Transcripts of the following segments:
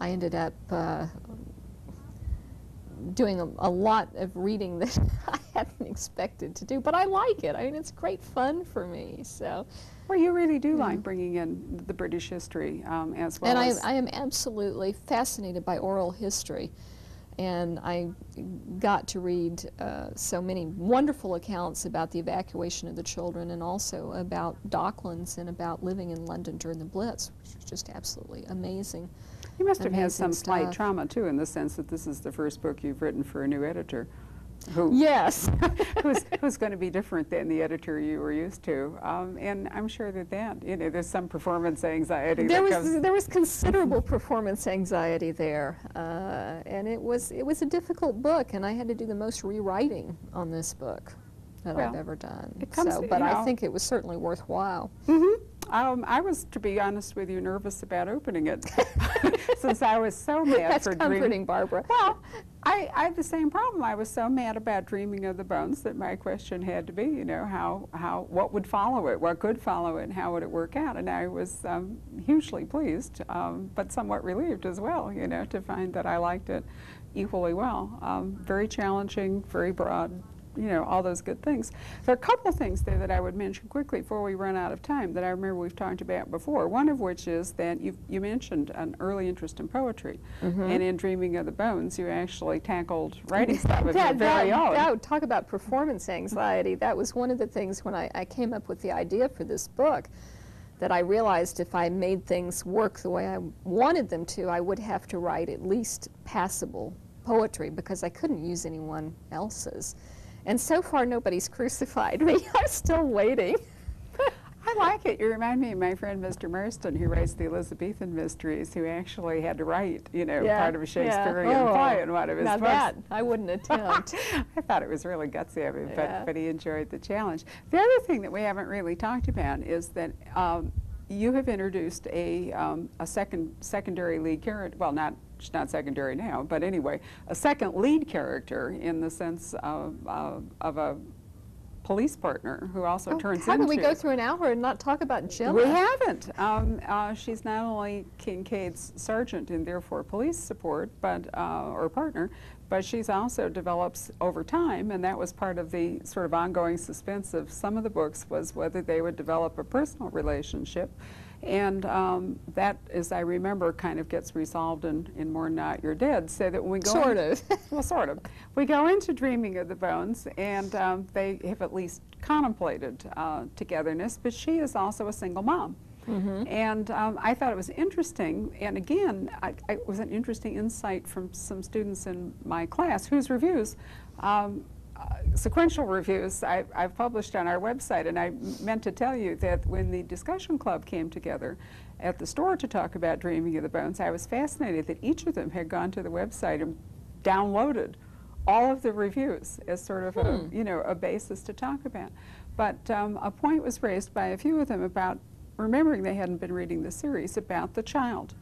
I ended up doing a lot of reading that I hadn't expected to do, but I like it. I mean, it's great fun for me. So, well, you really do like bringing in the British history as well. And as I am absolutely fascinated by oral history, and I got to read so many wonderful accounts about the evacuation of the children, and also about Docklands and about living in London during the Blitz, which was just absolutely amazing. You must have had some Amazing slight stuff. trauma, too, in the sense that this is the first book you've written for a new editor, who Yes. who's going to be different than the editor you were used to. And I'm sure that, you know, there's some performance anxiety There that comes. was considerable performance anxiety there, and it was a difficult book, and I had to do the most rewriting on this book that I've ever done. It comes, so, but I think it was certainly worthwhile. I was, to be honest with you, nervous about opening it since I was so mad That's for comforting, Barbara. Well, I had the same problem. I was so mad about Dreaming of the Bones that my question had to be, you know, what would follow it, what could follow it, and how would it work out? And I was hugely pleased, but somewhat relieved as well, you know, to find that I liked it equally well. Very challenging, very broad, you know, all those good things. There are a couple things there that I would mention quickly before we run out of time that I remember we've talked about before. One of which is that you mentioned an early interest in poetry, and in Dreaming of the Bones, you actually tackled writing stuff of your very own. Talk about performance anxiety. That was one of the things when I came up with the idea for this book, that I realized if I made things work the way I wanted them to, I would have to write at least passable poetry, because I couldn't use anyone else's. And so far, nobody's crucified me. I'm still waiting. I like it. You remind me of my friend Mr. Marston, who writes the Elizabethan mysteries, who actually had to write, you know, part of a Shakespearean play in one of his books. Now that I wouldn't attempt. I thought it was really gutsy of him, but he enjoyed the challenge. The other thing that we haven't really talked about is that you have introduced a secondary lead character. Well, she's not secondary now, but anyway, a second lead character in the sense of a police partner who also turns into... How can we go through an hour and not talk about Gemma? We haven't. She's not only Kincaid's sergeant and therefore police support, but or partner, but she's also develops over time, and that was part of the sort of ongoing suspense of some of the books, was whether they would develop a personal relationship. And that, as I remember, kind of gets resolved in More Not You're Dead, so that when we go... Sort of. Well, sort of. We go into Dreaming of the Bones, and they have at least contemplated togetherness, but she is also a single mom. And I thought it was interesting, and again, it was an interesting insight from some students in my class whose reviews, sequential reviews, I've published on our website, and I meant to tell you that when the discussion club came together at the store to talk about Dreaming of the Bones, I was fascinated that each of them had gone to the website and downloaded all of the reviews as sort of a, you know, a basis to talk about. But a point was raised by a few of them about remembering they hadn't been reading the series about the child.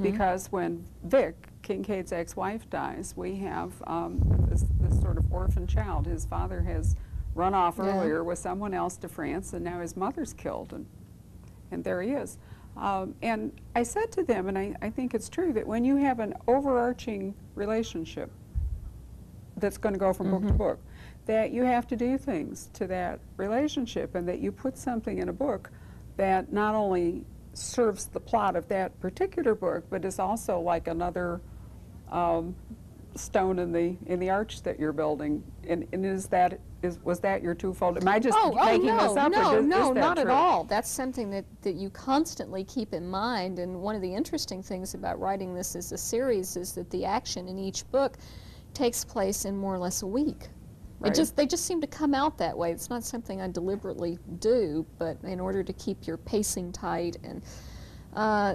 Because when Vic, Kincaid's ex-wife, dies, we have this sort of orphan child. His father has run off earlier with someone else to France, and now his mother's killed, and there he is. And I said to them, and I think it's true, that when you have an overarching relationship that's going to go from book to book, that you have to do things to that relationship, and that you put something in a book that not only serves the plot of that particular book, but is also like another stone in the arch that you're building. And was that your twofold? Am I just making this up? No, or is no, that not true? at all. That's something that you constantly keep in mind. And one of the interesting things about writing this as a series is that the action in each book takes place in more or less a week. Right. They just seem to come out that way. It's not something I deliberately do, but in order to keep your pacing tight, and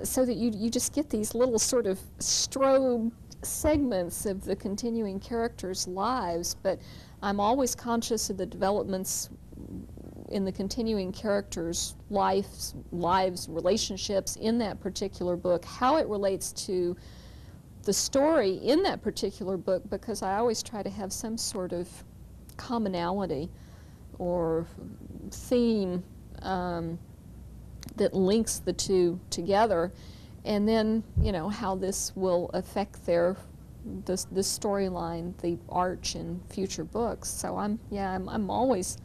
so that you just get these little sort of strobe segments of the continuing characters' lives. But I'm always conscious of the developments in the continuing characters' lives, relationships in that particular book, how it relates to the story in that particular book, because I always try to have some sort of commonality or theme that links the two together. and then, you know, how this will affect the storyline, the arch in future books. So I'm always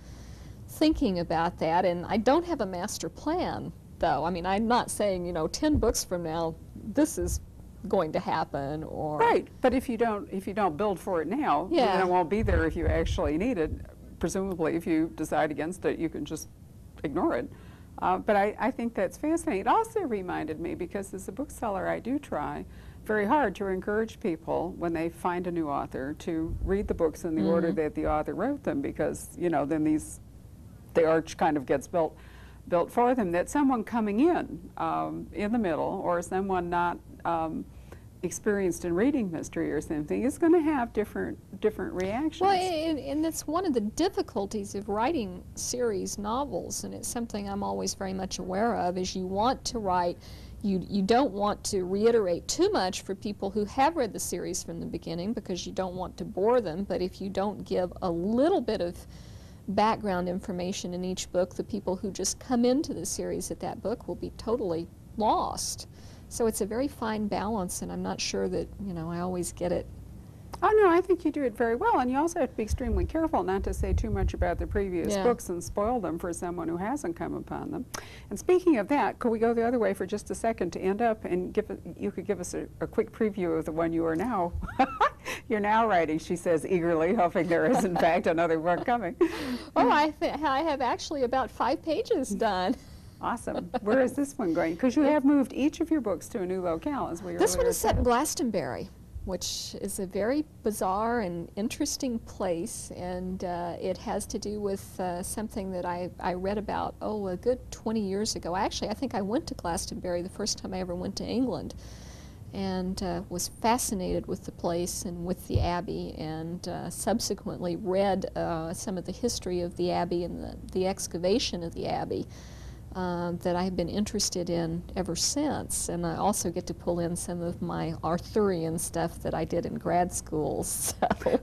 thinking about that, and I don't have a master plan, though. I mean, I'm not saying, you know, 10 books from now, this is going to happen, or... Right, but if you don't build for it now, then it won't be there if you actually need it. Presumably, if you decide against it, you can just ignore it. But I think that's fascinating. It also reminded me, because as a bookseller, I do try very hard to encourage people when they find a new author to read the books in the order that the author wrote them, because, you know, then the arch kind of gets built for them. That someone coming in the middle, or someone not experienced in reading mystery or something, is going to have different reactions. Well, and that's one of the difficulties of writing series novels, and it's something I'm always very much aware of, is you want to write, you don't want to reiterate too much for people who have read the series from the beginning, because you don't want to bore them, but if you don't give a little bit of background information in each book, the people who just come into the series at that book will be totally lost. So it's a very fine balance, and I'm not sure that, you know, I always get it. Oh, no, I think you do it very well, and you also have to be extremely careful not to say too much about the previous books and spoil them for someone who hasn't come upon them. And speaking of that, could we go the other way for just a second to end up and you could give us a quick preview of the one you are now you're now writing, she says eagerly, hoping there is in fact another book coming. Oh, I have actually about 5 pages done. Awesome. Where is this one going? Because you have moved each of your books to a new locale, as we earlier said. This one is set in Glastonbury, which is a very bizarre and interesting place, and it has to do with something that I read about, a good 20 years ago. Actually, I think I went to Glastonbury the first time I ever went to England, and was fascinated with the place and with the Abbey, and subsequently read some of the history of the Abbey and the excavation of the Abbey. That I have been interested in ever since, and I also get to pull in some of my Arthurian stuff that I did in grad school. So.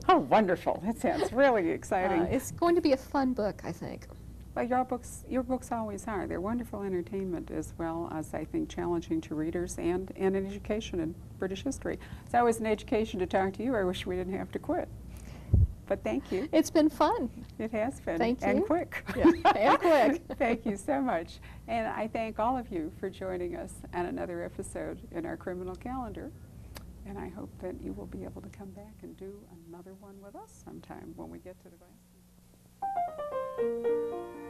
Oh, wonderful! That sounds really exciting. It's going to be a fun book, I think. Well, your books always are. They're wonderful entertainment, as well as, I think, challenging to readers and an education in British history. It's always an education to talk to you. I wish we didn't have to quit. But thank you. It's been fun. It has been. Thank you. And quick. Yeah, and quick. Thank you so much. And I thank all of you for joining us on another episode in our criminal calendar. And I hope that you will be able to come back and do another one with us sometime when we get to the Glastonbury.